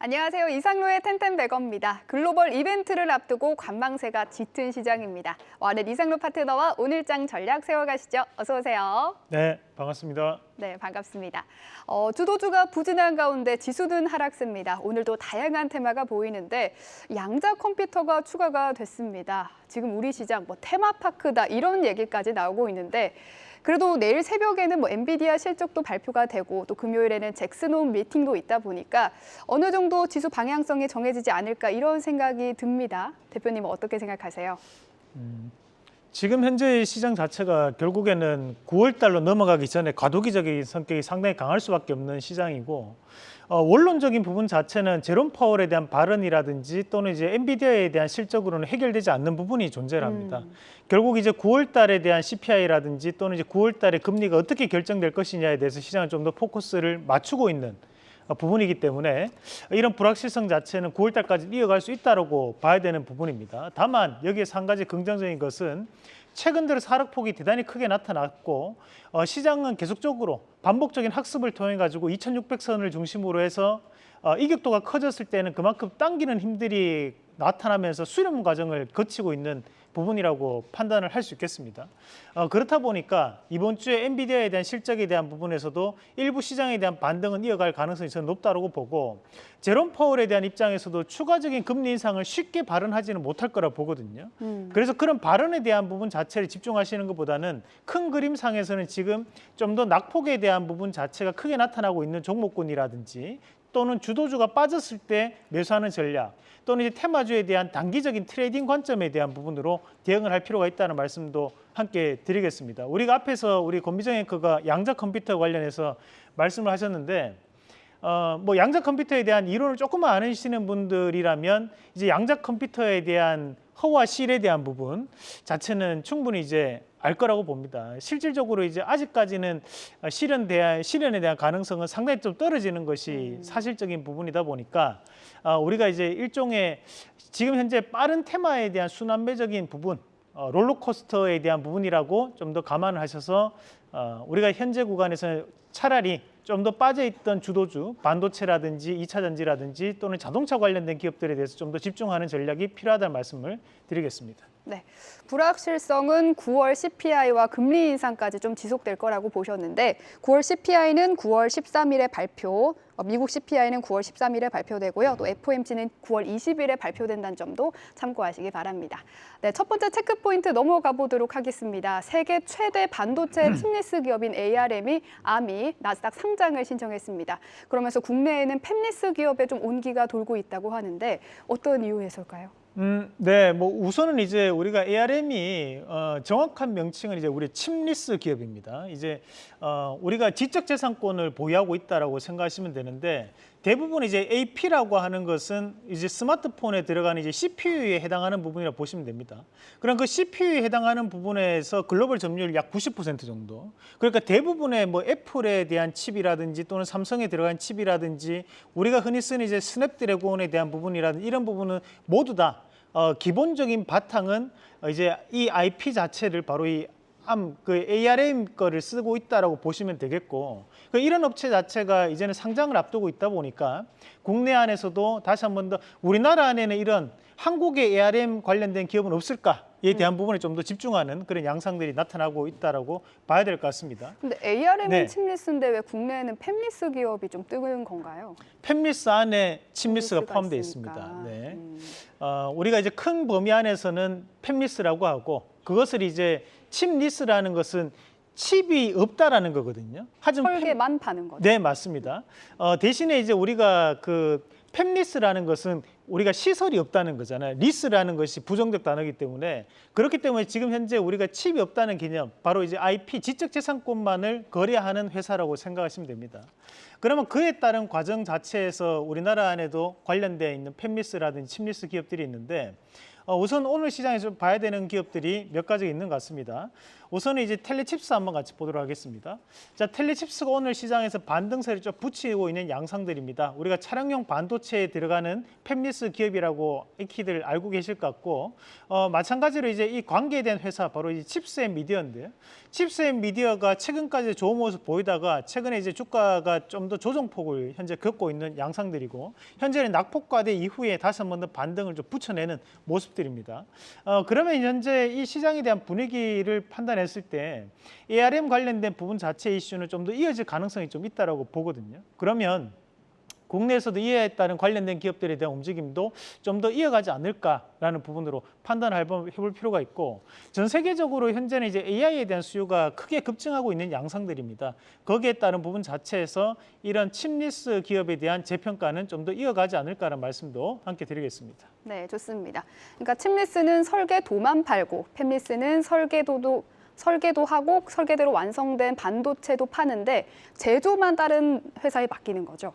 안녕하세요. 이상로의 텐텐베거입니다. 글로벌 이벤트를 앞두고 관망세가 짙은 시장입니다. 오늘 이상로 파트너와 오늘장 전략 세워가시죠. 어서 오세요. 네, 반갑습니다. 네, 반갑습니다. 주도주가 부진한 가운데 지수는 하락세입니다. 오늘도 다양한 테마가 보이는데 양자 컴퓨터가 추가가 됐습니다. 지금 우리 시장 테마파크다 이런 얘기까지 나오고 있는데 그래도 내일 새벽에는 엔비디아 실적도 발표가 되고 또 금요일에는 잭슨홈 미팅도 있다 보니까 어느 정도 지수 방향성이 정해지지 않을까 이런 생각이 듭니다. 대표님은 어떻게 생각하세요? 지금 현재 시장 자체가 결국에는 9월 달로 넘어가기 전에 과도기적인 성격이 상당히 강할 수밖에 없는 시장이고 원론적인 부분 자체는 제롬 파월에 대한 발언이라든지 또는 이제 엔비디아에 대한 실적으로는 해결되지 않는 부분이 존재를 합니다. 결국 이제 9월 달에 대한 CPI라든지 또는 이제 9월 달에 금리가 어떻게 결정될 것이냐에 대해서 시장은 좀 더 포커스를 맞추고 있는 부분이기 때문에 이런 불확실성 자체는 9월 달까지 이어갈 수 있다고 봐야 되는 부분입니다. 다만 여기에서 한 가지 긍정적인 것은 최근 들어 하락폭이 대단히 크게 나타났고 시장은 계속적으로 반복적인 학습을 통해 가지고 2600선을 중심으로 해서 이격도가 커졌을 때는 그만큼 당기는 힘들이 나타나면서 수렴 과정을 거치고 있는 부분이라고 판단을 할 수 있겠습니다. 그렇다 보니까 이번 주에 엔비디아에 대한 실적에 대한 부분에서도 일부 시장에 대한 반등은 이어갈 가능성이 저는 높다고 보고 제롬 파월에 대한 입장에서도 추가적인 금리 인상을 쉽게 발언하지는 못할 거라 보거든요. 그래서 그런 발언에 대한 부분 자체를 집중하시는 것보다는 큰 그림상에서는 지금 좀 더 낙폭에 대한 부분 자체가 크게 나타나고 있는 종목군이라든지 또는 주도주가 빠졌을 때 매수하는 전략 또는 이제 테마주에 대한 단기적인 트레이딩 관점에 대한 부분으로 대응을 할 필요가 있다는 말씀도 함께 드리겠습니다. 우리가 앞에서 우리 권미정 앵커가 양자 컴퓨터 관련해서 말씀을 하셨는데 양자 컴퓨터에 대한 이론을 조금만 아시는 분들이라면 이제 양자 컴퓨터에 대한 허와 실에 대한 부분 자체는 충분히 이제 알 거라고 봅니다. 실질적으로 이제 아직까지는 실현에 대한 가능성은 상당히 좀 떨어지는 것이 사실적인 부분이다 보니까 우리가 이제 일종의 지금 현재 빠른 테마에 대한 순환매적인 부분, 롤러코스터에 대한 부분이라고 좀 더 감안을 하셔서 우리가 현재 구간에서는 차라리 좀 더 빠져있던 주도주, 반도체라든지 2차 전지라든지 또는 자동차 관련된 기업들에 대해서 좀 더 집중하는 전략이 필요하다는 말씀을 드리겠습니다. 네, 불확실성은 9월 CPI와 금리 인상까지 좀 지속될 거라고 보셨는데 9월 CPI는 9월 13일에 발표, 미국 CPI는 9월 13일에 발표되고요. 또 FOMC는 9월 20일에 발표된다는 점도 참고하시기 바랍니다. 네, 첫 번째 체크포인트 넘어가 보도록 하겠습니다. 세계 최대 반도체 칩리스 기업인 ARM이 나스닥 상장을 신청했습니다. 그러면서 국내에는 팹리스 기업에 좀 온기가 돌고 있다고 하는데 어떤 이유에서일까요? 네, 우선은 이제 우리가 ARM이 정확한 명칭은 이제 우리 칩리스 기업입니다. 이제 우리가 지적재산권을 보유하고 있다라고 생각하시면 되는데 대부분 이제 AP라고 하는 것은 이제 스마트폰에 들어가는 이제 CPU에 해당하는 부분이라고 보시면 됩니다. 그럼 그 CPU에 해당하는 부분에서 글로벌 점유율 약 90% 정도. 그러니까 대부분의 애플에 대한 칩이라든지 또는 삼성에 들어간 칩이라든지 우리가 흔히 쓰는 이제 스냅드래곤에 대한 부분이라든지 이런 부분은 모두 다 기본적인 바탕은 이제 이 IP 자체를 바로 그 ARM 거를 쓰고 있다라고 보시면 되겠고 이런 업체 자체가 이제는 상장을 앞두고 있다 보니까 국내 안에서도 다시 한 번 더 우리나라 안에는 이런 한국의 ARM 관련된 기업은 없을까에 대한 부분에 좀 더 집중하는 그런 양상들이 나타나고 있다라고 봐야 될 것 같습니다. 근데 ARM은 네. 칩리스인데 왜 국내에는 팹리스 기업이 좀 뜨는 건가요? 팹리스 안에 칩리스가 포함되어 있으니까. 있습니다. 네. 우리가 이제 큰 범위 안에서는 팹리스라고 하고 그것을 이제 칩리스라는 것은 칩이 없다라는 거거든요. 하지만 설계만 파는 거죠. 네, 맞습니다. 대신에 이제 우리가 그 팹리스라는 것은 우리가 시설이 없다는 거잖아요. 리스라는 것이 부정적 단어이기 때문에 그렇기 때문에 지금 현재 우리가 칩이 없다는 개념, 바로 이제 IP, 지적재산권만을 거래하는 회사라고 생각하시면 됩니다. 그러면 그에 따른 과정 자체에서 우리나라 안에도 관련되어 있는 팹리스라든지 칩리스 기업들이 있는데 우선 오늘 시장에서 봐야 되는 기업들이 몇 가지 있는 것 같습니다. 우선은 이제 텔레칩스 한번 같이 보도록 하겠습니다. 자, 텔레칩스가 오늘 시장에서 반등세를 좀 붙이고 있는 양상들입니다. 우리가 차량용 반도체에 들어가는 팹리스 기업이라고 익히들 알고 계실 것 같고, 마찬가지로 이제 이 관계에 대한 회사 바로 이 칩스앤미디어인데요. 칩스앤미디어가 최근까지 좋은 모습 보이다가 최근에 이제 주가가 좀 더 조정폭을 현재 겪고 있는 양상들이고, 현재는 낙폭과대 이후에 다시 한 번 더 반등을 좀 붙여내는 모습들입니다. 그러면 현재 이 시장에 대한 분위기를 판단했을 때 ARM 관련된 부분 자체 이슈는 좀 더 이어질 가능성이 좀 있다라고 보거든요. 그러면 국내에서도 이에 따른 관련된 기업들에 대한 움직임도 좀 더 이어가지 않을까라는 부분으로 판단을 해볼 필요가 있고, 전 세계적으로 현재는 이제 AI에 대한 수요가 크게 급증하고 있는 양상들입니다. 거기에 따른 부분 자체에서 이런 칩리스 기업에 대한 재평가는 좀 더 이어가지 않을까라는 말씀도 함께 드리겠습니다. 네, 좋습니다. 그러니까 칩리스는 설계도만 팔고 팹리스는 설계도 하고 설계대로 완성된 반도체도 파는데 제조만 다른 회사에 맡기는 거죠.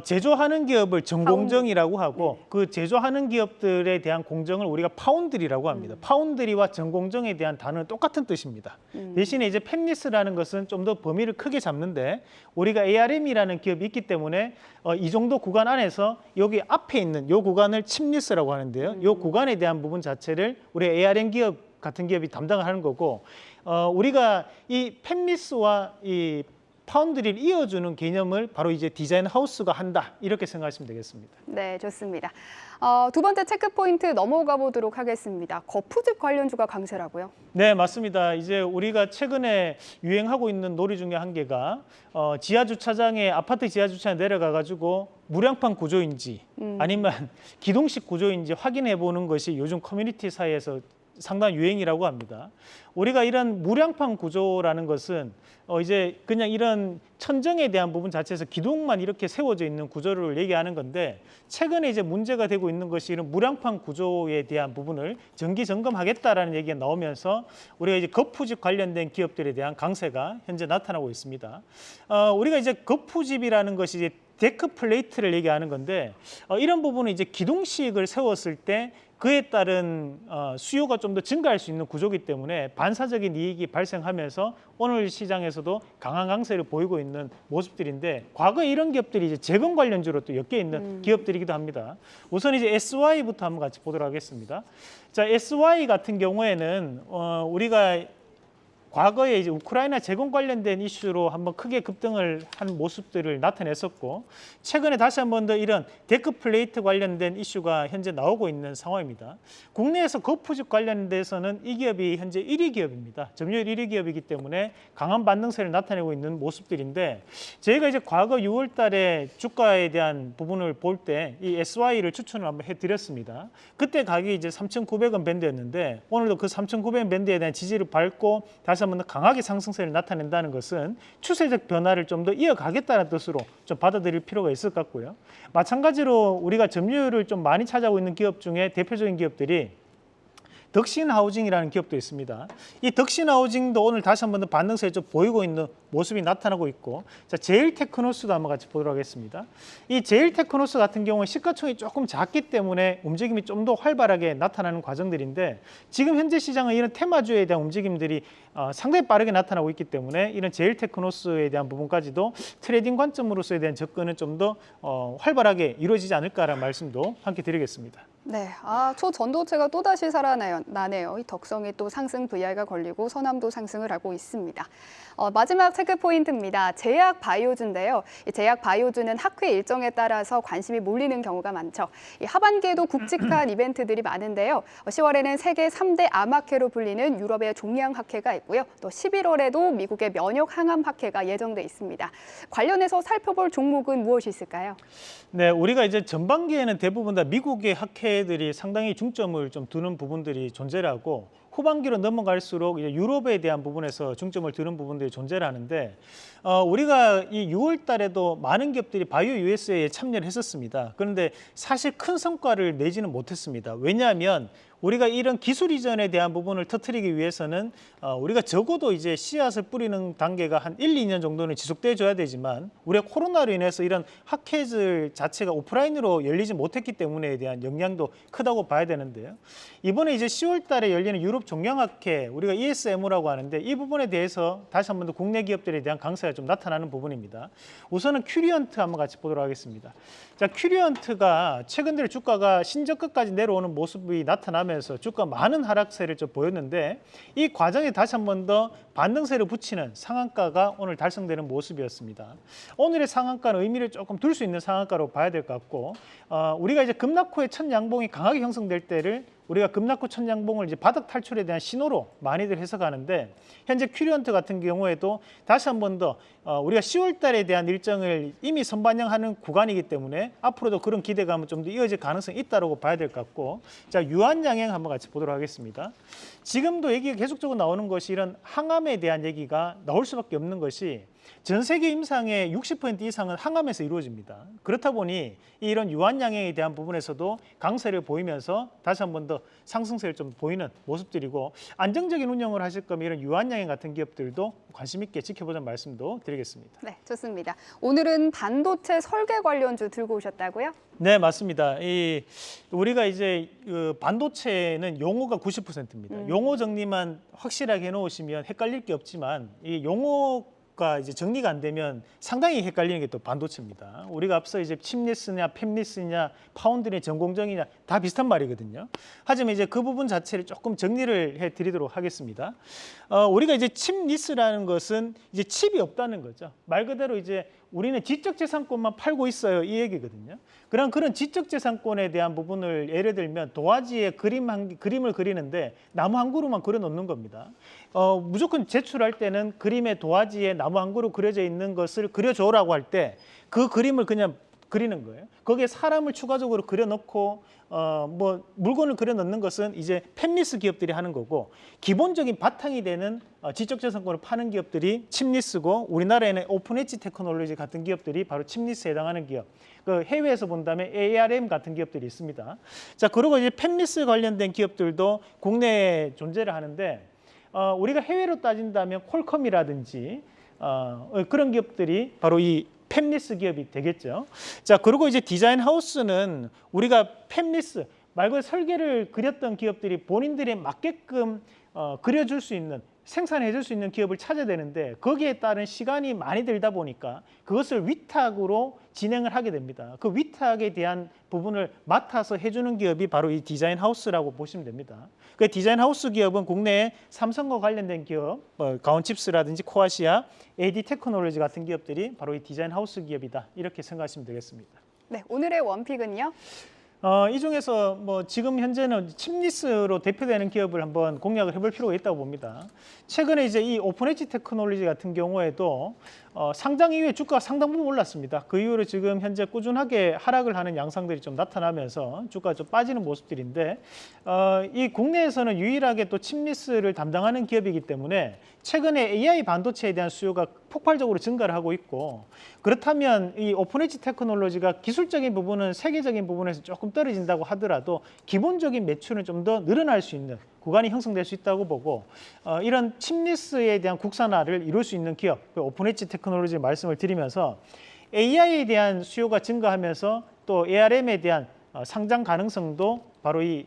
제조하는 기업을 전공정이라고 하고, 그 제조하는 기업들에 대한 공정을 우리가 파운드리라고 합니다. 파운드리와 전공정에 대한 단어는 똑같은 뜻입니다. 대신에 이제 팹리스라는 것은 좀 더 범위를 크게 잡는데, 우리가 ARM이라는 기업이 있기 때문에 이 정도 구간 안에서 여기 앞에 있는 이 구간을 칩리스라고 하는데요. 이 구간에 대한 부분 자체를 우리 ARM 기업 같은 기업이 담당을 하는 거고, 우리가 이 팹리스와 이 파운드리를 이어주는 개념을 바로 이제 디자인 하우스가 한다, 이렇게 생각하시면 되겠습니다. 네, 좋습니다. 두 번째 체크 포인트 넘어가 보도록 하겠습니다. 거푸집 관련주가 강세라고요? 네, 맞습니다. 이제 우리가 최근에 유행하고 있는 놀이 중에 한 개가 지하 주차장에 아파트 지하 주차장에 내려가 가지고 무량판 구조인지 아니면 기동식 구조인지 확인해 보는 것이 요즘 커뮤니티 사이에서 상당히 유행이라고 합니다. 우리가 이런 무량판 구조라는 것은 이제 그냥 이런 천정에 대한 부분 자체에서 기둥만 이렇게 세워져 있는 구조를 얘기하는 건데, 최근에 이제 문제가 되고 있는 것이 이런 무량판 구조에 대한 부분을 정기 점검하겠다라는 얘기가 나오면서 우리가 이제 거푸집 관련된 기업들에 대한 강세가 현재 나타나고 있습니다. 우리가 이제 거푸집이라는 것이 이제 데크 플레이트를 얘기하는 건데, 이런 부분은 이제 기둥식을 세웠을 때 그에 따른 수요가 좀 더 증가할 수 있는 구조이기 때문에 반사적인 이익이 발생하면서 오늘 시장에서도 강한 강세를 보이고 있는 모습들인데, 과거에 이런 기업들이 이제 재건 관련주로 또 엮여 있는 기업들이기도 합니다. 우선 이제 SY부터 한번 같이 보도록 하겠습니다. 자, SY 같은 경우에는 우리가 과거에 이제 우크라이나 재건 관련된 이슈로 한번 크게 급등을 한 모습들을 나타냈었고, 최근에 다시 한번 더 이런 데크 플레이트 관련된 이슈가 현재 나오고 있는 상황입니다. 국내에서 거푸집 관련돼서는 이 기업이 현재 1위 기업입니다. 점유율 1위 기업이기 때문에 강한 반등세를 나타내고 있는 모습들인데, 저희가 이제 과거 6월 달에 주가에 대한 부분을 볼 때 이 SY를 추천을 한번 해드렸습니다. 그때 가격이 이제 3,900원 밴드였는데, 오늘도 그 3,900원 밴드에 대한 지지를 밟고 다시 한번 더 강하게 상승세를 나타낸다는 것은 추세적 변화를 좀 더 이어가겠다는 뜻으로 좀 받아들일 필요가 있을 것 같고요. 마찬가지로 우리가 점유율을 좀 많이 차지하고 있는 기업 중에 대표적인 기업들이 덕신하우징이라는 기업도 있습니다. 이 덕신하우징도 오늘 다시 한번 더 반등세를 좀 보이고 있는 모습이 나타나고 있고, 자, 제일테크노스도 한번 같이 보도록 하겠습니다. 이 제일테크노스 같은 경우는 시가총이 조금 작기 때문에 움직임이 좀 더 활발하게 나타나는 과정들인데, 지금 현재 시장은 이런 테마주에 대한 움직임들이 상당히 빠르게 나타나고 있기 때문에 이런 제일테크노스에 대한 부분까지도 트레이딩 관점으로서에 대한 접근은 좀 더 활발하게 이루어지지 않을까라는 말씀도 함께 드리겠습니다. 네, 초전도체가 또다시 살아나네요. 이 덕성이 또 상승 VI가 걸리고 서남도 상승을 하고 있습니다. 마지막 체크 포인트입니다. 제약 바이오주인데요. 이 제약 바이오주는 학회 일정에 따라서 관심이 몰리는 경우가 많죠. 이 하반기에도 굵직한 이벤트들이 많은데요. 10월에는 세계 3대 암학회로 불리는 유럽의 종양학회가 있고요. 또 11월에도 미국의 면역항암학회가 예정돼 있습니다. 관련해서 살펴볼 종목은 무엇이 있을까요? 네, 우리가 이제 전반기에는 대부분 다 미국의 학회들이 상당히 중점을 좀 두는 부분들이 존재를 하고, 후반기로 넘어갈수록 이제 유럽에 대한 부분에서 중점을 두는 부분들이 존재를 하는데, 우리가 이 6월 달에도 많은 기업들이 바이오 USA에 참여를 했었습니다. 그런데 사실 큰 성과를 내지는 못했습니다. 왜냐하면 우리가 이런 기술 이전에 대한 부분을 터뜨리기 위해서는 우리가 적어도 이제 씨앗을 뿌리는 단계가 한 1, 2년 정도는 지속돼 줘야 되지만 우리가 코로나로 인해서 이런 학회들 자체가 오프라인으로 열리지 못했기 때문에 대한 영향도 크다고 봐야 되는데요. 이번에 이제 10월 달에 열리는 유럽 종량학회, 우리가 ESMO라고 하는데 이 부분에 대해서 다시 한 번 더 국내 기업들에 대한 강세가 좀 나타나는 부분입니다. 우선은 큐리언트 한번 같이 보도록 하겠습니다. 자, 큐리언트가 최근 들어 주가가 신저가까지 내려오는 모습이 나타나면서 주가 많은 하락세를 좀 보였는데 이 과정에 다시 한 번 더 반등세를 붙이는 상한가가 오늘 달성되는 모습이었습니다. 오늘의 상한가는 의미를 조금 둘 수 있는 상한가로 봐야 될 것 같고 우리가 이제 급락 후에 첫 양봉이 강하게 형성될 때를 우리가 급락 후 첫 양봉을 이제 바닥 탈출에 대한 신호로 많이들 해석하는데 현재 큐리언트 같은 경우에도 다시 한 번 더 우리가 10월 달에 대한 일정을 이미 선반영하는 구간이기 때문에 앞으로도 그런 기대감은 좀 더 이어질 가능성이 있다고 봐야 될 것 같고 자, 유한 양행 한번 같이 보도록 하겠습니다. 지금도 얘기가 계속적으로 나오는 것이 이런 항암에 대한 얘기가 나올 수밖에 없는 것이 전 세계 임상의 60% 이상은 항암에서 이루어집니다. 그렇다 보니 이런 유한 양행에 대한 부분에서도 강세를 보이면서 다시 한 번 더 상승세를 좀 보이는 모습들이고 안정적인 운영을 하실 거면 이런 유한 양행 같은 기업들도 관심 있게 지켜보자는 말씀도 드리겠습니다. 네, 좋습니다. 오늘은 반도체 설계 관련주 들고 오셨다고요? 네, 맞습니다. 우리가 이제 반도체는 용어가 90%입니다. 용어 정리만 확실하게 해놓으시면 헷갈릴 게 없지만 이 용어가 이제 정리가 안 되면 상당히 헷갈리는 게 또 반도체입니다. 우리가 앞서 이제 칩리스냐, 팹리스냐, 파운드리 전공정이냐 다 비슷한 말이거든요. 하지만 이제 그 부분 자체를 조금 정리를 해드리도록 하겠습니다. 우리가 이제 칩리스라는 것은 이제 칩이 없다는 거죠. 말 그대로 이제 우리는 지적재산권만 팔고 있어요 이 얘기거든요. 그런 지적재산권에 대한 부분을 예를 들면 도화지에 그림을 그리는데 나무 한 그루만 그려 놓는 겁니다. 무조건 제출할 때는 그림의 도화지에 나무 한 그루 그려져 있는 것을 그려줘라고 할 때 그 그림을 그냥 그리는 거예요. 거기에 사람을 추가적으로 그려놓고 뭐 물건을 그려넣는 것은 이제 팹리스 기업들이 하는 거고 기본적인 바탕이 되는 지적재산권을 파는 기업들이 칩리스고 우리나라에는 오픈 엣지 테크놀로지 같은 기업들이 바로 칩리스에 해당하는 기업. 그 해외에서 본다면 ARM 같은 기업들이 있습니다. 자, 그리고 이제 팹리스 관련된 기업들도 국내에 존재를 하는데 우리가 해외로 따진다면 퀄컴이라든지 그런 기업들이 바로 이 팹리스 기업이 되겠죠. 자, 그리고 이제 디자인 하우스는 우리가 팹리스 말 그대로 설계를 그렸던 기업들이 본인들에 맞게끔 그려줄 수 있는 생산해 줄 수 있는 기업을 찾아야 되는데 거기에 따른 시간이 많이 들다 보니까 그것을 위탁으로 진행을 하게 됩니다. 그 위탁에 대한 부분을 맡아서 해주는 기업이 바로 이 디자인 하우스라고 보시면 됩니다. 그 디자인 하우스 기업은 국내에 삼성과 관련된 기업, 가온칩스라든지 코아시아, AD 테크놀로지 같은 기업들이 바로 이 디자인 하우스 기업이다. 이렇게 생각하시면 되겠습니다. 네, 오늘의 원픽은요? 이 중에서 뭐 지금 현재는 칩리스로 대표되는 기업을 한번 공략을 해볼 필요가 있다고 봅니다. 최근에 이제 이 오픈 엣지 테크놀로지 같은 경우에도 상장 이후에 주가가 상당 부분 올랐습니다. 그 이후로 지금 현재 꾸준하게 하락을 하는 양상들이 좀 나타나면서 주가가 좀 빠지는 모습들인데 이 국내에서는 유일하게 또 칩리스를 담당하는 기업이기 때문에 최근에 AI 반도체에 대한 수요가 폭발적으로 증가를 하고 있고 그렇다면 이 오픈 엣지 테크놀로지가 기술적인 부분은 세계적인 부분에서 조금 떨어진다고 하더라도 기본적인 매출은 좀 더 늘어날 수 있는 구간이 형성될 수 있다고 보고 이런 칩리스에 대한 국산화를 이룰 수 있는 기업, 오픈 엣지 테크놀로지 말씀을 드리면서 AI에 대한 수요가 증가하면서 또 ARM에 대한 상장 가능성도 바로 이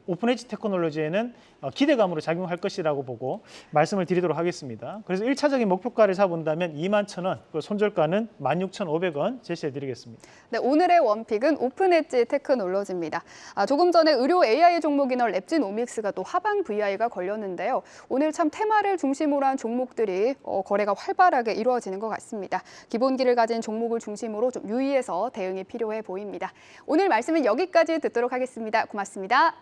오픈 엣지 테크놀로지에는 기대감으로 작용할 것이라고 보고 말씀을 드리도록 하겠습니다. 그래서 1차적인 목표가를 잡은다면 21,000원, 손절가는 16,500원 제시해 드리겠습니다. 네, 오늘의 원픽은 오픈 엣지 테크놀로지입니다. 조금 전에 의료 AI 종목이나 랩진오믹스가 또 하방 VI가 걸렸는데요. 오늘 참 테마를 중심으로 한 종목들이 거래가 활발하게 이루어지는 것 같습니다. 기본기를 가진 종목을 중심으로 좀 유의해서 대응이 필요해 보입니다. 오늘 말씀은 여기까지 듣도록 하겠습니다. 고맙습니다.